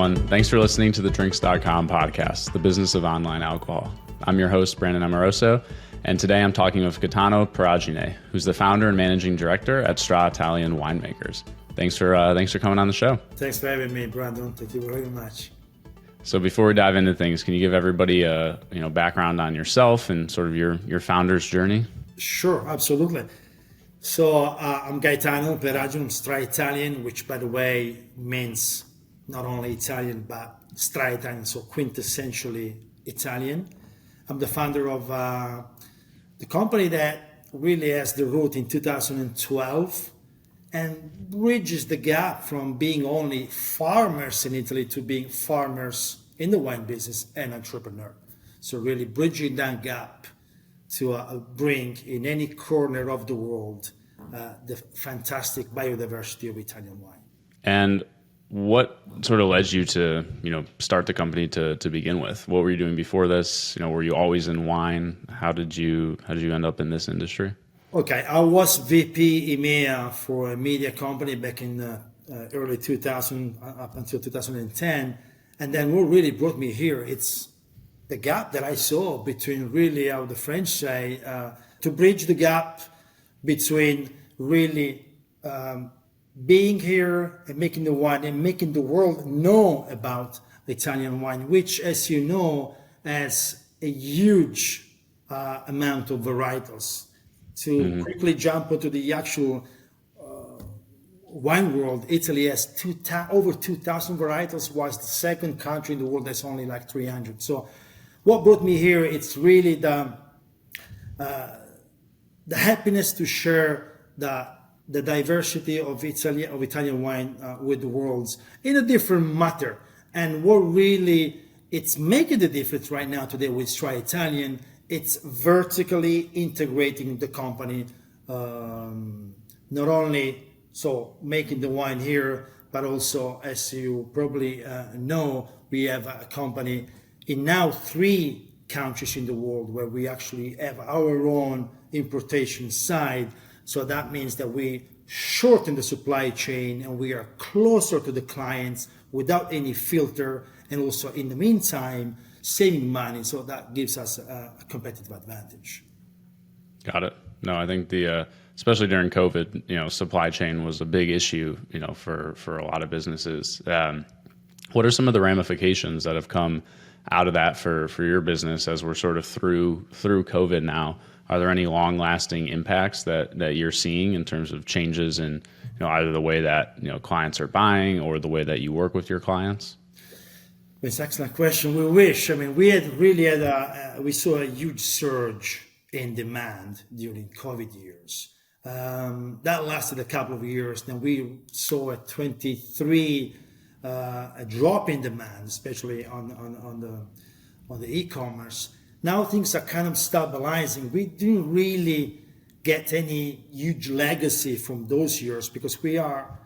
everyone. Thanks for listening to the Drinks.com podcast, the business of online alcohol. I'm your host, Brandon Amoroso, and today I'm talking with Gaetano Peragine, who's the founder and managing director at Straitalian Winemakers. Thanks for coming on the show. Thanks for having me, Brandon. Thank you very much. So before we dive into things, can you give everybody a background on yourself and sort of your founder's journey? Sure, absolutely. So I'm Gaetano Peragine, Straitalian, which by the way means not only Italian but Straitalian, so quintessentially Italian. I'm the founder of the company that really has the root in 2012 and bridges the gap from being only farmers in Italy to being farmers in the wine business and entrepreneur. So really bridging that gap to bring in any corner of the world the fantastic biodiversity of Italian wine. And what sort of led you to start the company to begin with? What were you doing before this? Were you always in wine? How did you end up in this industry? Okay, I was VP EMEA for a media company back in early 2000 up until 2010, and then what really brought me here, it's the gap that I saw between really, how the French say, to bridge the gap between really being here and making the wine and making the world know about Italian wine, which, as you know, has a huge amount of varietals. To quickly jump into the actual wine world, Italy has over 2,000 varietals, whilst the second country in the world that's only like 300. So what brought me here, it's really the happiness to share the diversity of Italian wine with the world in a different matter. And what really it's making the difference right now today with Straitalian, it's vertically integrating the company, not only so making the wine here, but also, as you probably know, we have a company in now 3 countries in the world where we actually have our own importation side. So that means that we shorten the supply chain and we are closer to the clients without any filter, and also in the meantime saving money. So that gives us a competitive advantage. Got it. No, I think especially during COVID, supply chain was a big issue, for a lot of businesses. What are some of the ramifications that have come out of that for your business as we're sort of through COVID now? Are there any long-lasting impacts that you're seeing in terms of changes in either the way that clients are buying or the way that you work with your clients? It's an excellent question. We wish. I mean, we saw a huge surge in demand during COVID years. That lasted a couple of years. Then we saw a 23 a drop in demand, especially on the e-commerce. Now things are kind of stabilizing. We didn't really get any huge legacy from those years because we are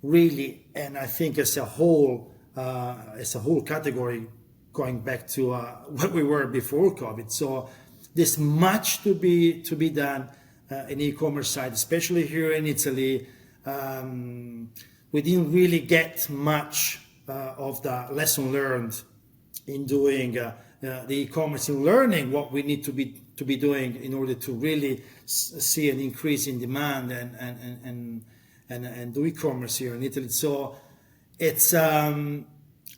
really, and I think as a whole category, going back to what we were before COVID. So there's much to be done in e-commerce side, especially here in Italy. We didn't really get much of the lesson learned in doing the e-commerce and learning what we need to be doing in order to really see an increase in demand and do e-commerce here in Italy. So it's I'm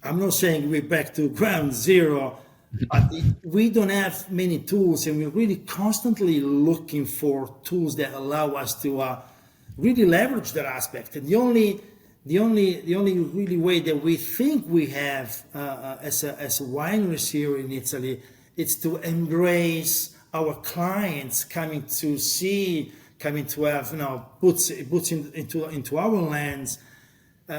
not saying we're back to ground zero, but we don't have many tools, and we're really constantly looking for tools that allow us to really leverage that aspect. And the only really way that we think we have as a wineries here in Italy, it's to embrace our clients coming to have boots into our lands,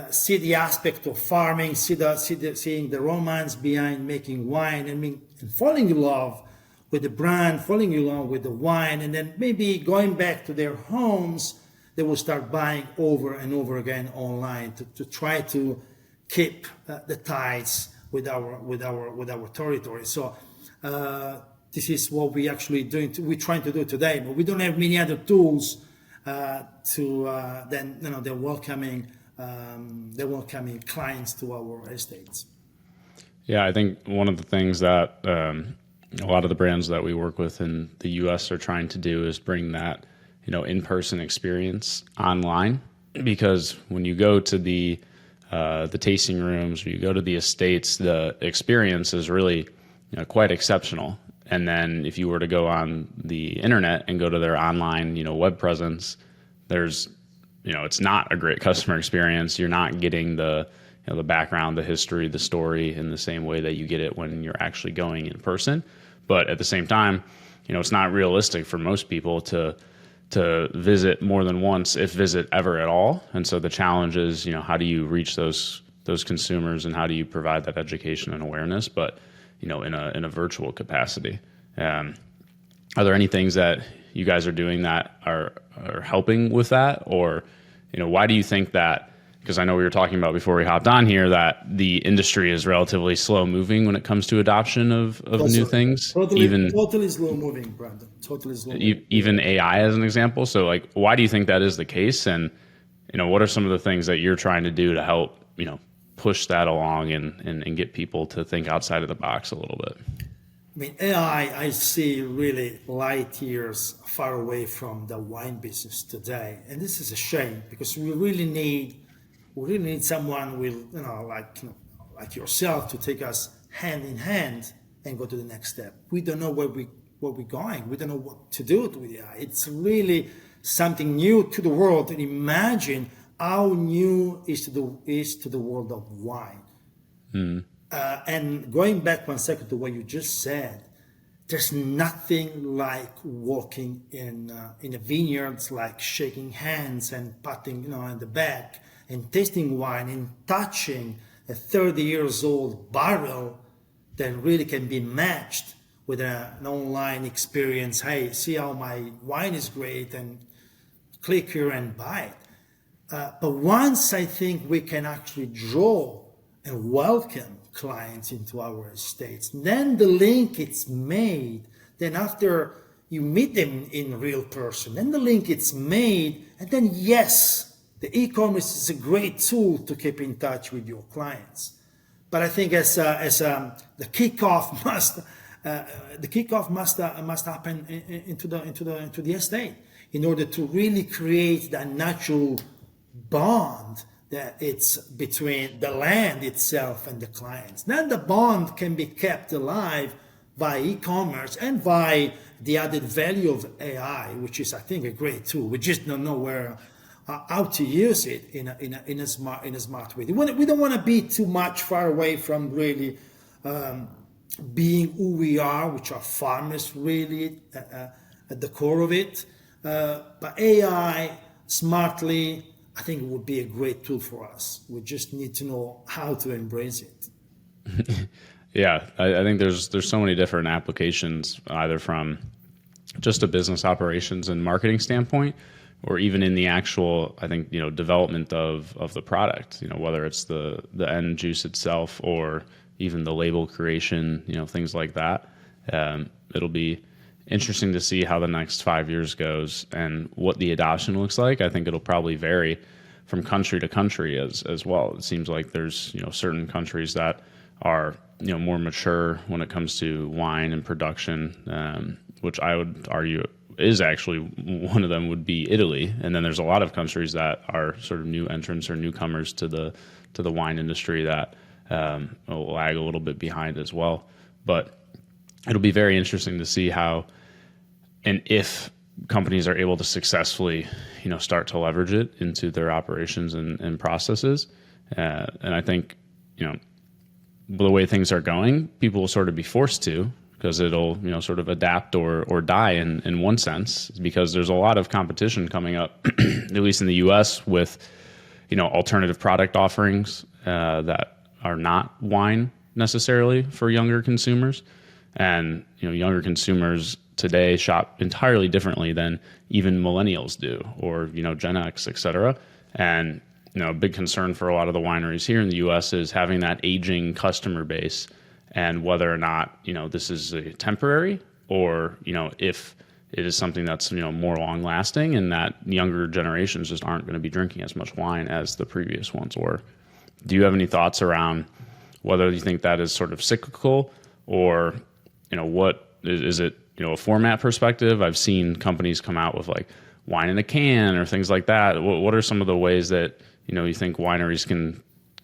see the aspect of farming, seeing the romance behind making wine, and falling in love with the brand, falling in love with the wine, and then maybe going back to their homes. They will start buying over and over again online to try to keep the ties with our territory. So this is what we actually we're trying to do today, but we don't have many other tools they're welcoming clients to our estates. Yeah, I think one of the things that a lot of the brands that we work with in the U.S. are trying to do is bring that, in-person experience online. Because when you go to the tasting rooms, or you go to the estates, the experience is really, quite exceptional. And then if you were to go on the internet and go to their online, web presence, there's, it's not a great customer experience. You're not getting the background, the history, the story in the same way that you get it when you're actually going in person. But at the same time, it's not realistic for most people to visit more than once, if visit ever at all. And so the challenge is, how do you reach those consumers, and how do you provide that education and awareness, but in a virtual capacity? Are there any things that you guys are doing that are helping with that, or why do you think that? Because I know we were talking about before we hopped on here that the industry is relatively slow moving when it comes to adoption of new things. Totally slow moving, Brandon. Totally slow moving. Even AI as an example. So why do you think that is the case? And, what are some of the things that you're trying to do to help, push that along and get people to think outside of the box a little bit? I mean, AI, I see really light years far away from the wine business today. And this is a shame, because we really need someone with, like yourself, to take us hand in hand and go to the next step. We don't know where we're going. We don't know what to do with AI. It's really something new to the world. And imagine how new is to the world of wine. And going back 1 second to what you just said, there's nothing like walking in a vineyard, like shaking hands and patting, in the back, and tasting wine and touching a 30 years old barrel that really can be matched with an online experience. Hey, see how my wine is great, and click here and buy it. But once I think we can actually draw and welcome clients into our estates, then the link it's made. Then after you meet them in real person, then the link it's made, and then yes, the e-commerce is a great tool to keep in touch with your clients. But I think as the kickoff must happen into the estate in order to really create that natural bond that it's between the land itself and the clients. Then the bond can be kept alive by e-commerce and by the added value of AI, which is, I think, a great tool. We just don't know how to use it in a smart way. We don't want to be too much far away from really being who we are, which are farmers really at the core of it. But AI smartly, I think it would be a great tool for us. We just need to know how to embrace it. Yeah, I think there's so many different applications, either from just a business operations and marketing standpoint, or even in the actual, I think, development of the product, whether it's the end juice itself or even the label creation, things like that. It'll be interesting to see how the next 5 years goes and what the adoption looks like. I think it'll probably vary from country to country as well. It seems like there's, certain countries that are, more mature when it comes to wine and production, which I would argue is actually one of them would be Italy. And then there's a lot of countries that are sort of new entrants or newcomers to the wine industry that will lag a little bit behind as well. But it'll be very interesting to see how and if companies are able to successfully, start to leverage it into their operations and processes. And I think, the way things are going, people will sort of be forced to, because it'll, sort of adapt or die in one sense, because there's a lot of competition coming up, at least in the US, with, alternative product offerings that are not wine necessarily for younger consumers. And, younger consumers today shop entirely differently than even millennials do, or, Gen X, et cetera. And, a big concern for a lot of the wineries here in the U.S. is having that aging customer base, and whether or not, this is a temporary, or, if it is something that's, more long lasting, and that younger generations just aren't going to be drinking as much wine as the previous ones were. Do you have any thoughts around whether you think that is sort of cyclical or, what is it, a format perspective? I've seen companies come out with like wine in a can or things like that. What are some of the ways that, you think wineries can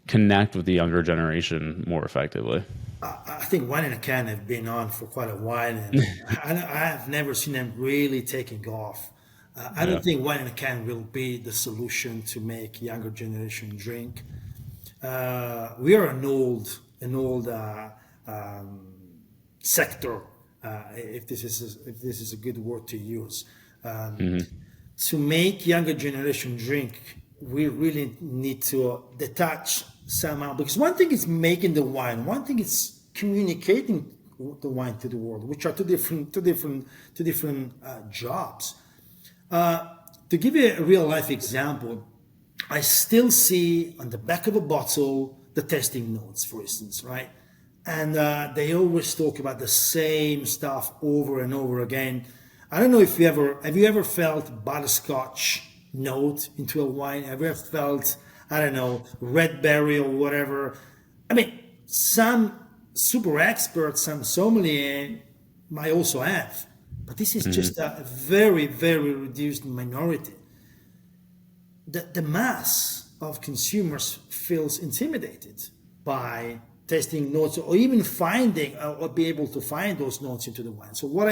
connect with the younger generation more effectively? I think wine in a can have been on for quite a while, and I have never seen them really taking off. I don't think wine in a can will be the solution to make younger generation drink. We are an old sector, if this is a good word to use. To make younger generation drink, we really need to detach somehow, because one thing is making the wine, one thing is communicating the wine to the world, which are two different jobs. To give you a real life example, I still see on the back of a bottle the tasting notes, for instance, right? And they always talk about the same stuff over and over again. I don't know if have you ever felt butterscotch note into a wine? Have you ever felt, I don't know, red berry or whatever? I mean, some super experts, some sommelier might also have, but this is just a very, very reduced minority. The mass of consumers feels intimidated by tasting notes or even finding or be able to find those notes into the wine. So what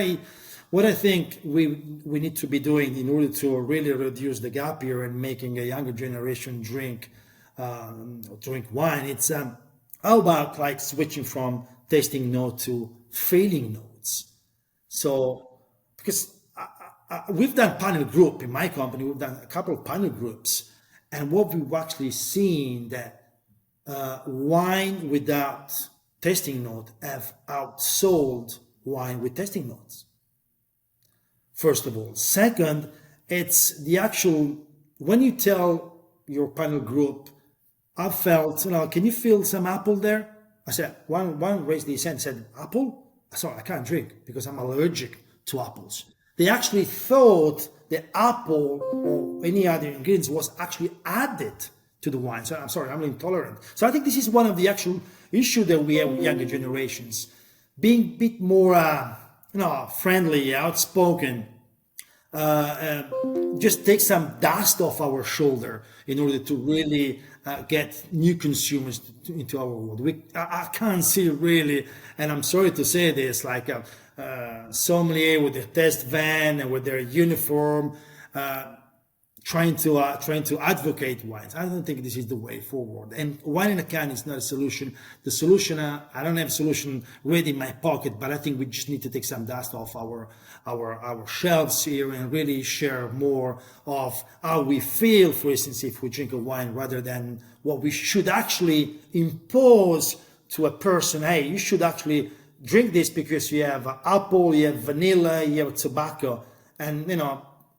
I think we need to be doing in order to really reduce the gap here and making a younger generation drink wine, it's how about like switching from tasting note to feeling notes? So because we've done panel group in my company, we've done a couple of panel groups, and what we've actually seen that wine without tasting note have outsold wine with tasting notes. First of all. Second, it's the actual, when you tell your panel group, I felt, can you feel some apple there? I said, one raised his hand and said, apple? Sorry, I can't drink because I'm allergic to apples. They actually thought the apple or any other ingredients was actually added to the wine. So I'm sorry, I'm intolerant. So I think this is one of the actual issues that we have with younger generations. Being a bit more friendly, outspoken, just take some dust off our shoulder in order to really get new consumers into our world. I can't see really, and I'm sorry to say this, like sommelier with their test van and with their uniform, trying to advocate wines. I don't think this is the way forward. And wine in a can is not a solution. The solution, I don't have a solution ready in my pocket, but I think we just need to take some dust off our shelves here and really share more of how we feel, for instance, if we drink a wine, rather than what we should actually impose to a person. Hey, you should actually drink this because you have apple, you have vanilla, you have tobacco, and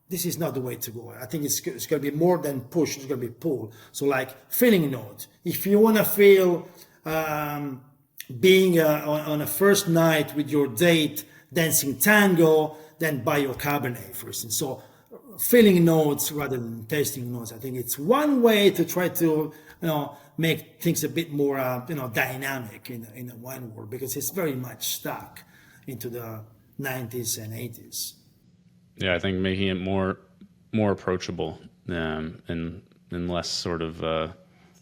this is not the way to go. I think it's going to be more than push, it's going to be pull. So like feeling note. If you want to feel being on a first night with your date dancing tango, then buy your Cabernet, for instance. So feeling notes rather than tasting notes. I think it's one way to try to make things a bit more dynamic in the wine world, because it's very much stuck into the 90s and 80s. Yeah, I think making it more approachable and less sort of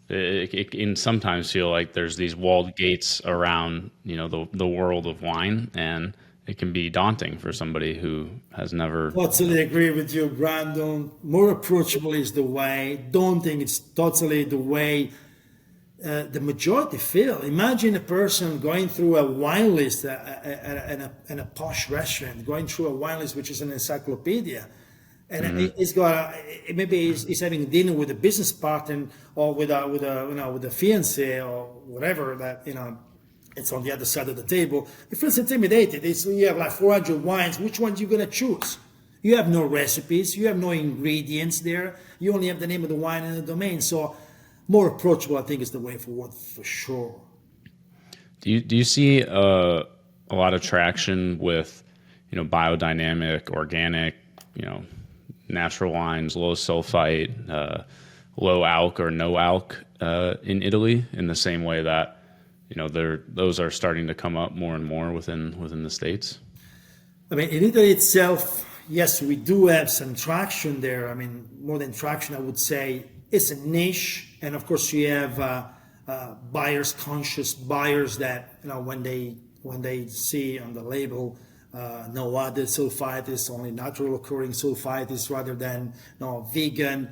it can sometimes feel like there's these walled gates around the world of wine, and it can be daunting for somebody who has never. Totally agree with you, Brandon. More approachable is the way. Don't think it's totally the way the majority feel. Imagine a person going through a wine list in a posh restaurant, going through a wine list which is an encyclopedia, and he's got maybe he's having dinner with a business partner or with a fiance or whatever that it's on the other side of the table. He feels intimidated. You have like 400 wines. Which one are you gonna choose? You have no recipes. You have no ingredients there. You only have the name of the wine and the domain. So more approachable, I think, is the way forward for sure. Do you see a lot of traction with biodynamic, organic, natural wines, low sulfite, low alc or no alc in Italy, in the same way that those are starting to come up more and more within the States? I mean, in Italy itself, yes, we do have some traction there. I mean, more than traction, I would say it's a niche. And of course, you have buyers, conscious buyers that, when they see on the label, no added sulfites, only natural occurring sulfites rather than vegan,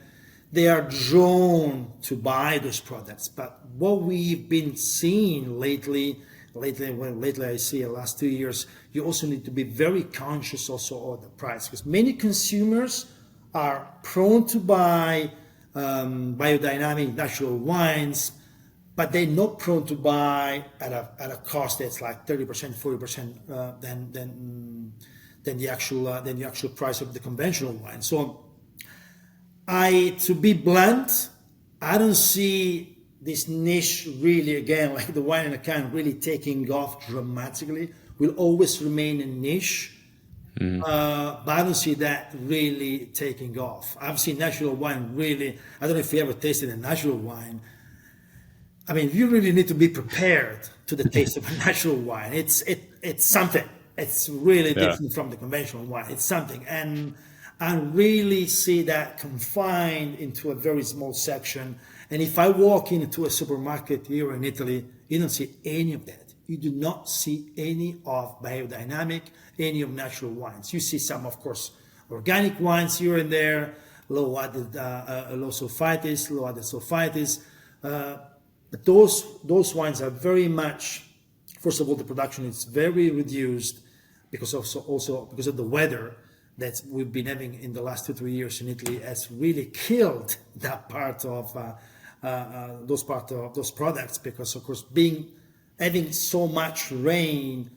they are drawn to buy those products. But what we've been seeing lately I see the last 2 years, you also need to be very conscious also of the price, because many consumers are prone to buy biodynamic natural wines, but they're not prone to buy at a cost that's like 30%, 40% than the actual price of the conventional wine. So to be blunt, I don't see this niche really, again, like the wine in a can, really taking off dramatically. Will always remain a niche, but I don't see that really taking off. I've seen natural wine really, I don't know if you ever tasted a natural wine. I mean, you really need to be prepared to the taste of a natural wine. It's something. It's really different from the conventional wine. It's something. And I really see that confined into a very small section. And if I walk into a supermarket here in Italy, you don't see any of that. You do not see any of biodynamic, any of natural wines. You see some, of course, organic wines here and there, low added sulfites. But those wines are very much, first of all, the production is very reduced because also because of the weather that we've been having in the last 2-3 years in Italy has really killed that part of those products, because of course having so much rain,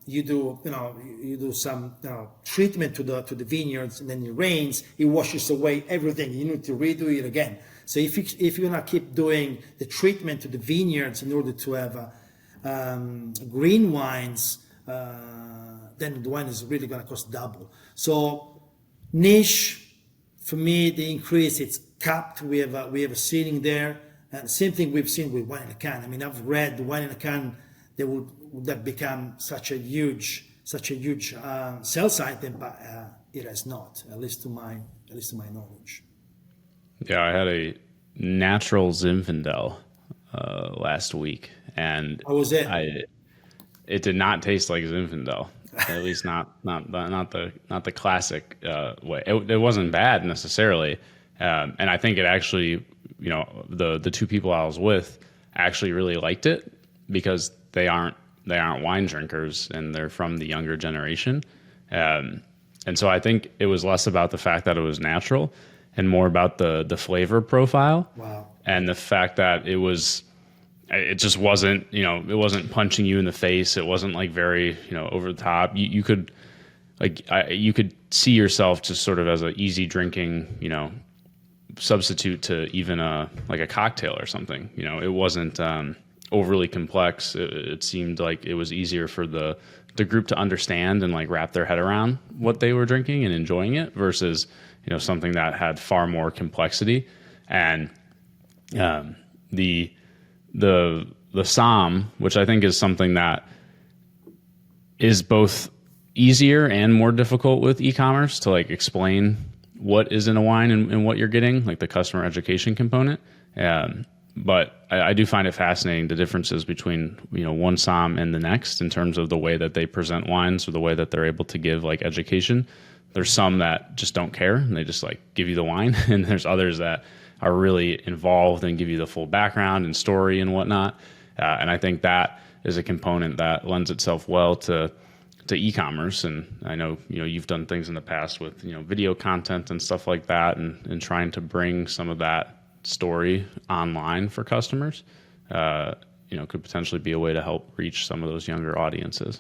you do some treatment to the vineyards, and then it rains, it washes away everything. You need to redo it again. So if you're gonna keep doing the treatment to the vineyards in order to have green wines, then the wine is really gonna cost double. So niche, for me, the increase, it's capped. We have a ceiling there. And same thing we've seen with wine in a can. I mean, I've read the wine in a can, would that become such a huge sales item, but it has not, at least to my knowledge. Yeah, I had a natural Zinfandel last week, and How was it? It did not taste like Zinfandel. At least not the classic way. It wasn't bad necessarily, and I think it actually, the two people I was with actually really liked it, because they aren't wine drinkers and they're from the younger generation, and so I think it was less about the fact that it was natural and more about the flavor profile. Wow. And the fact that it just wasn't, it wasn't punching you in the face. It wasn't like very, over the top. You could see yourself just sort of as an easy drinking, substitute to even a cocktail or something. It wasn't overly complex. It seemed like it was easier for the group to understand and like wrap their head around what they were drinking and enjoying it, versus, something that had far more complexity. And the SOM, which I think is something that is both easier and more difficult with e-commerce to like explain what is in a wine and what you're getting, like the customer education component. But I do find it fascinating, the differences between, one SOM and the next in terms of the way that they present wines or the way that they're able to give like education. There's some that just don't care and they just like give you the wine. And there's others that are really involved and give you the full background and story and whatnot. And I think that is a component that lends itself well to e-commerce. And I know, you've done things in the past with, video content and stuff like that, and trying to bring some of that story online for customers, could potentially be a way to help reach some of those younger audiences.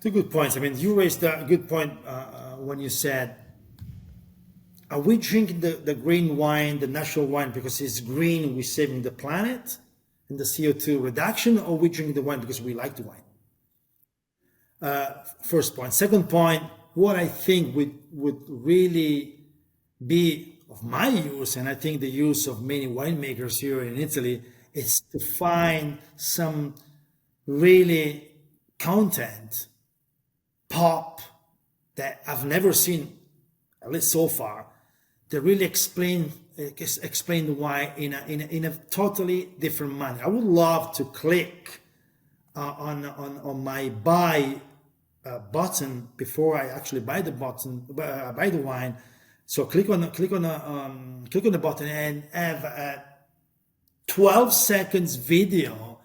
Two good points. I mean, you raised a good point when you said, are we drinking the green wine, the natural wine, because it's green, we're saving the planet and the CO2 reduction, or we drinking the wine because we like the wine? First point. Second point, what I think would really be of my use, and I think the use of many winemakers here in Italy, It's to find some really content pop that I've never seen, at least so far, that really explain the wine in a totally different manner. I would love to click on my buy button before I actually buy the wine. So click on the button and have a 12 seconds video,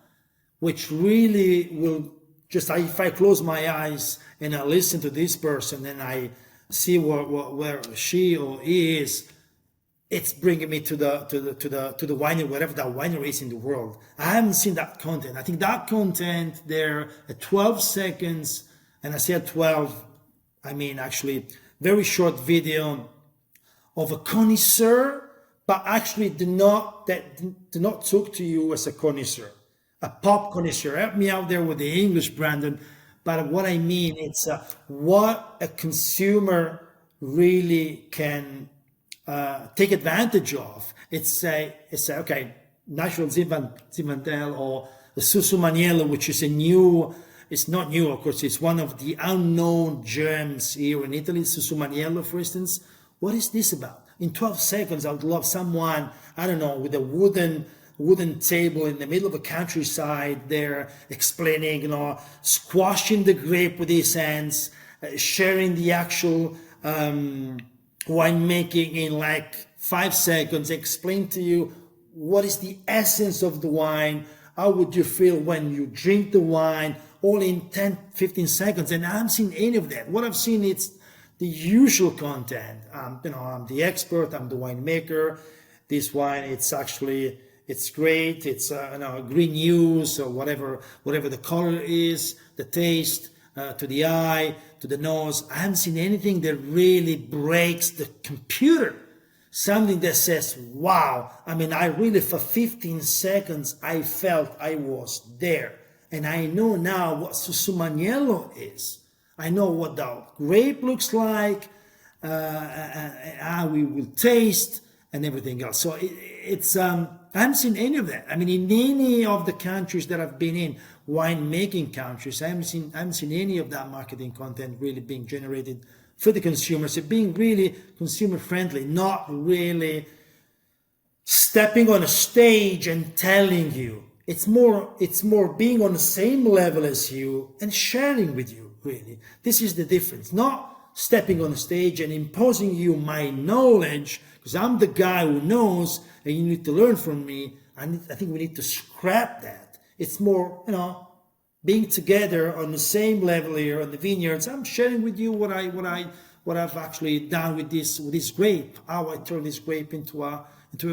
which really will just, if I close my eyes and I listen to this person and I see where she or he is, it's bringing me to the winery, wherever that winery is in the world. I haven't seen that content. I think that content there at 12 seconds, and I said 12, I mean actually very short video of a connoisseur, but actually do not talk to you as a connoisseur, a pop connoisseur. Help me out there with the English, Brandon. But what I mean, it's what a consumer really can take advantage of. It's okay, natural Zinfandel or the Susumaniello, which is it's not new, of course, it's one of the unknown gems here in Italy, Susumaniello, for instance. What is this about? In 12 seconds, I would love someone, I don't know, with a wooden table in the middle of a countryside there, explaining, squashing the grape with his hands, sharing the actual winemaking in like 5 seconds, explain to you what is the essence of the wine, how would you feel when you drink the wine, all in 10, 15 seconds. And I haven't seen any of that. What I've seen, it's the usual content. I'm the expert, I'm the winemaker. This wine, it's great. It's green news or whatever the color is, the taste, to the eye, to the nose. I haven't seen anything that really breaks the computer. Something that says, wow. I mean, I really, for 15 seconds, I felt I was there. And I know now what Susumaniello is. I know what the grape looks like, how we will taste, and everything else. So I haven't seen any of that. I mean, in any of the countries that I've been in, winemaking countries, I haven't seen any of that marketing content really being generated for the consumers. It being really consumer friendly, not really stepping on a stage and telling you. It's more being on the same level as you and sharing with you, really. This is the difference. Not stepping on a stage and imposing you my knowledge, because I'm the guy who knows and you need to learn from me. I think we need to scrap that. It's more, being together on the same level here on the vineyards. I'm sharing with you what I've actually done with this grape, how I turn this grape into a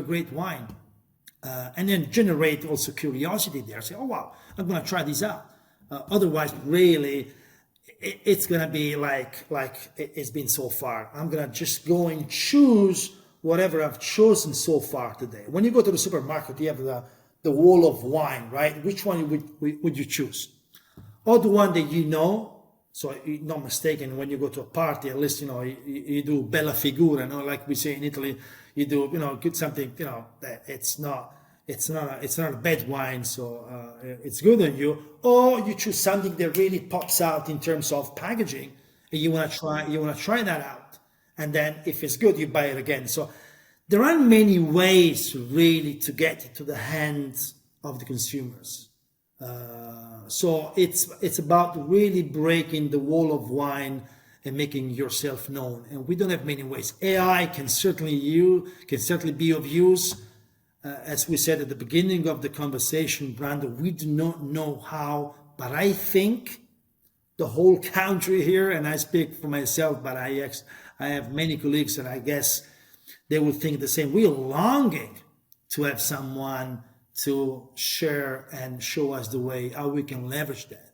great wine. And then generate also curiosity there. Say, oh wow, I'm going to try this out. Otherwise, really, it's going to be like it's been so far. I'm going to just go and choose whatever I've chosen so far today. When you go to the supermarket, you have the wall of wine, right? Which one would you choose? Or the one that you know, so you're not mistaken. When you go to a party, at least, you do bella figura, like we say in Italy, you do, get something, that it's not a bad wine, so it's good on you. Or you choose something that really pops out in terms of packaging, and you want to try that out, and then if it's good, you buy it again. So there are many ways really to get it to the hands of the consumers. So it's about really breaking the wall of wine and making yourself known. And we don't have many ways. AI can certainly be of use. As we said at the beginning of the conversation, Brandon, we do not know how, but I think the whole country here, and I speak for myself, but I have many colleagues, and I guess they will think the same. We are longing to have someone to share and show us the way, how we can leverage that.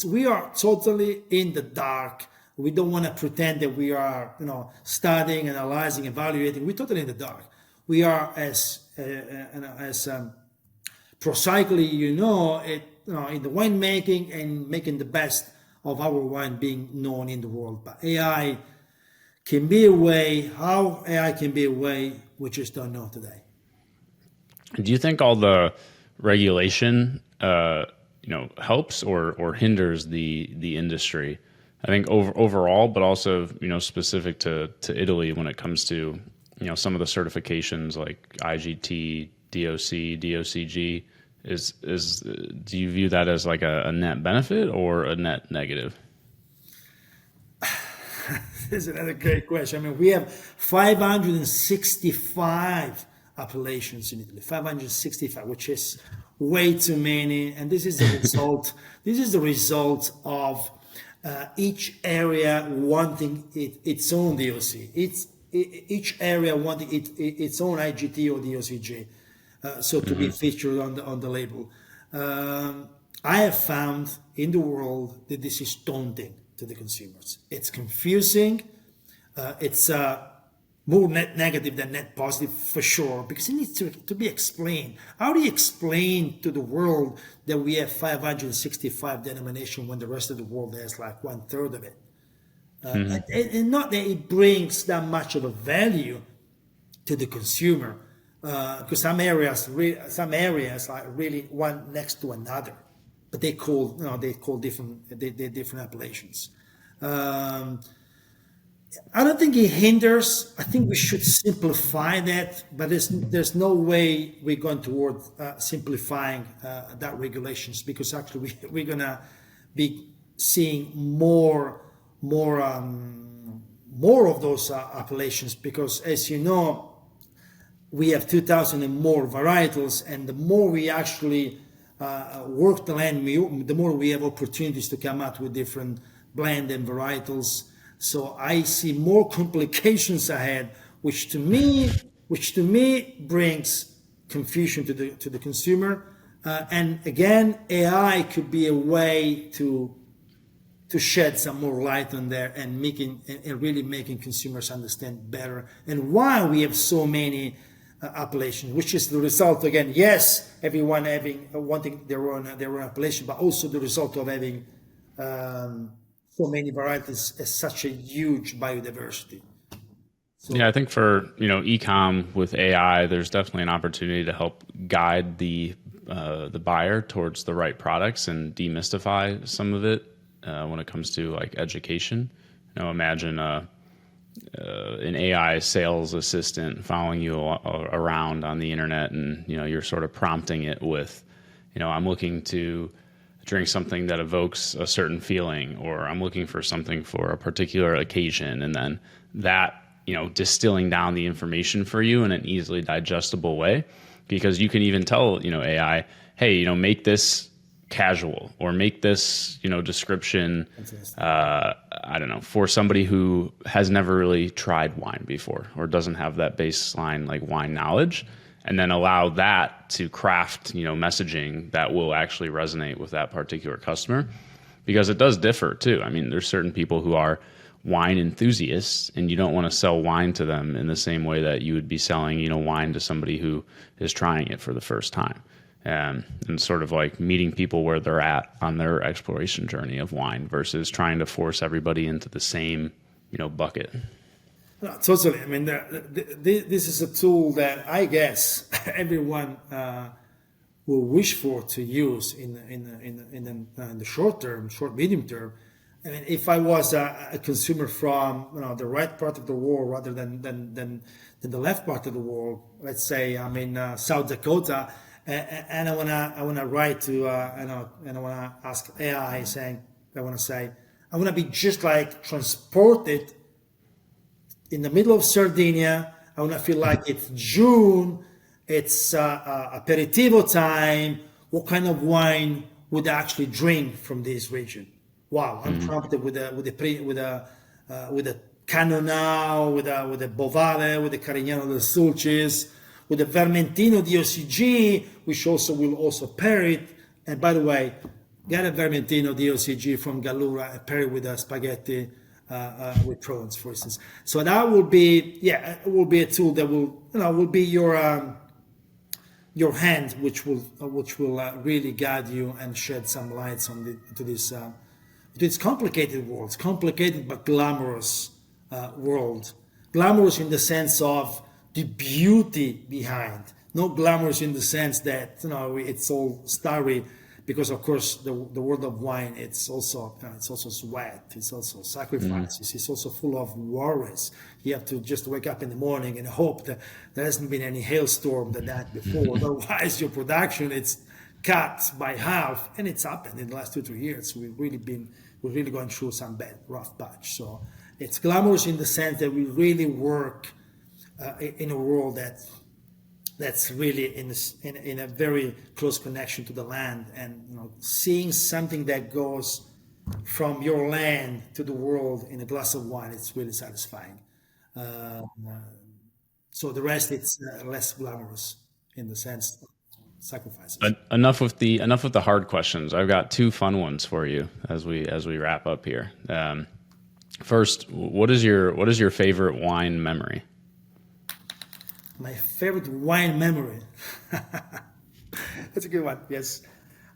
We are totally in the dark. We don't want to pretend that we are, studying, analyzing, evaluating. We're totally in the dark. We are as prosaically, in the winemaking and making the best of our wine being known in the world. But AI can be a way. How AI can be a way, we just don't know today. Do you think all the regulation, helps or hinders the industry. I think overall, but also specific to Italy when it comes to some of the certifications like IGT, DOC, DOCG. Do you view that as like a net benefit or a net negative? This is another great question. I mean, we have 565 appellations in Italy, 565, which is way too many. And this is the result. This is the result of each area wanting its own DOC. Each area wanting its own IGT or DOCG, so to be featured on the label. I have found in the world that this is daunting to the consumers. It's confusing. It's more net negative than net positive for sure, because it needs to be explained. How do you explain to the world that we have 565 denominations when the rest of the world has like 1/3 of it? And not that it brings that much of a value to the consumer, because some areas are really one next to another, but they call different appellations. I don't think it hinders. I think we should simplify that, but there's no way we're going toward simplifying that regulations, because actually we're gonna be seeing more of those appellations, because as you know, we have 2,000 and more varietals, and the more we actually work the land, the more we have opportunities to come out with different blend and varietals. So I see more complications ahead, which to me brings confusion to the consumer. And again, AI could be a way to shed some more light on there and really making consumers understand better and why we have so many appellations, which is the result again. Yes, everyone wanting their own appellation, but also the result of having so many varieties as such a huge biodiversity. So, yeah, I think for e-com with AI, there's definitely an opportunity to help guide the buyer towards the right products and demystify some of it when it comes to like education. Imagine an AI sales assistant following you around on the internet, and you're sort of prompting it with, I'm looking to drink something that evokes a certain feeling, or I'm looking for something for a particular occasion, and then that distilling down the information for you in an easily digestible way, because you can even tell AI, hey, make this casual, or make this description I don't know, for somebody who has never really tried wine before or doesn't have that baseline like wine knowledge, and then allow that to craft messaging that will actually resonate with that particular customer, because it does differ too. I mean, there's certain people who are wine enthusiasts, and you don't want to sell wine to them in the same way that you would be selling wine to somebody who is trying it for the first time, and sort of like meeting people where they're at on their exploration journey of wine versus trying to force everybody into the same bucket. No, totally. I mean, this is a tool that I guess everyone will wish for to use in the short term, medium term. I mean, if I was a consumer from the right part of the world rather than the left part of the world, let's say I'm in South Dakota, and I wanna write to and I wanna ask AI saying, I want to be just like transported in the middle of Sardinia. I want to feel like it's June, it's aperitivo time. What kind of wine would I actually drink from this region? Wow, I'm prompted with a Cannonau, with a Bovale, with a Carignano del Sulcis, with a Vermentino DOCG, which will also pair it. And by the way, get a Vermentino DOCG from Gallura and pair it with a spaghetti with prawns, for instance. So that will be, it will be a tool that will be your hand, which will really guide you and shed some lights on to this complicated world. It's complicated but glamorous world. Glamorous in the sense of the beauty behind not glamorous in the sense that, you know, it's all starry, because of course the world of wine, it's also, you know, it's also sweat, it's also sacrifices, it's also full of worries. You have to just wake up in the morning and hope that there hasn't been any hailstorm the night before. Otherwise your production, it's cut by half, and it's happened in the last 2-3 years. We're really going through some bad, rough patch. So it's glamorous in the sense that we really work in a world that's really in a very close connection to the land, and, you know, seeing something that goes from your land to the world in a glass of wine, it's really satisfying. So the rest, it's less glamorous in the sense of sacrifices. Enough with the hard questions. I've got 2 fun ones for you as we wrap up here. First, what is your favorite wine memory? My favorite wine memory. That's a good one. Yes,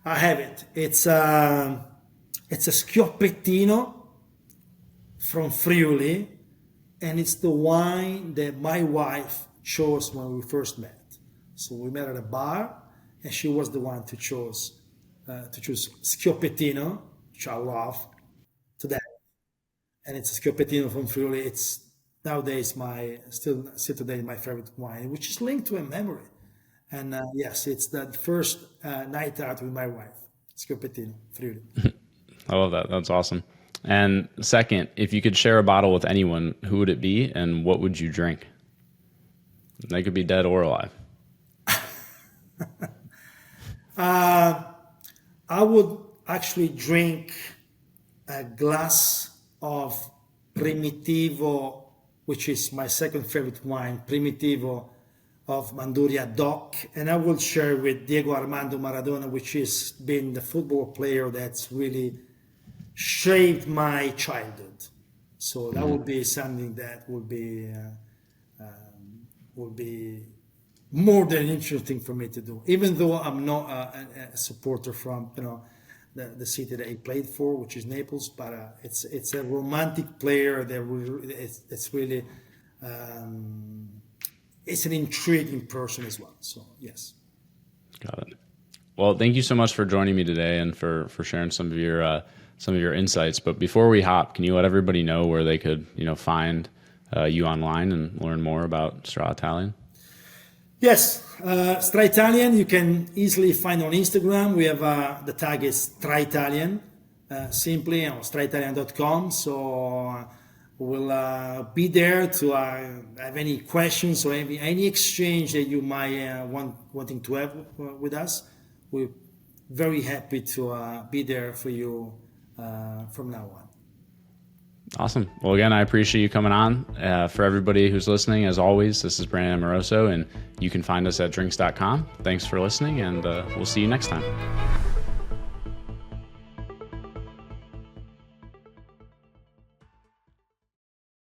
I have it. It's a Schioppettino from Friuli, and it's the wine that my wife chose when we first met. So we met at a bar, and she was the one to choose Schioppettino, which I love today. And it's a Schioppettino from Friuli. It's nowadays still today my favorite wine, which is linked to a memory. And yes, it's that first night out with my wife, Schioppettino, Friuli. I love that. That's awesome. And second, if you could share a bottle with anyone, who would it be, and what would you drink? They could be dead or alive. I would actually drink a glass of Primitivo, which is my second favorite wine, Primitivo of Manduria DOC, and I will share with Diego Armando Maradona, which has been the football player that's really shaped my childhood. So that would be something that would be more than interesting for me to do, even though I'm not a supporter from, you know, the city that he played for, which is Naples, but it's a romantic player that it's really it's an intriguing person as well. So yes. Got it. Well, thank you so much for joining me today and for sharing some of your insights. But before we hop, can you let everybody know where they could, you know, find you online and learn more about Straitalian? Yes, Straitalian, you can easily find on Instagram. We have the tag is Straitalian, simply on straitalian.com. So we'll be there to have any questions or any exchange that you might wanting to have with us. We're very happy to be there for you from now on. Awesome. Well, again, I appreciate you coming on. For everybody who's listening, as always, this is Brandon Amoroso, and you can find us at drinks.com. Thanks for listening, and we'll see you next time.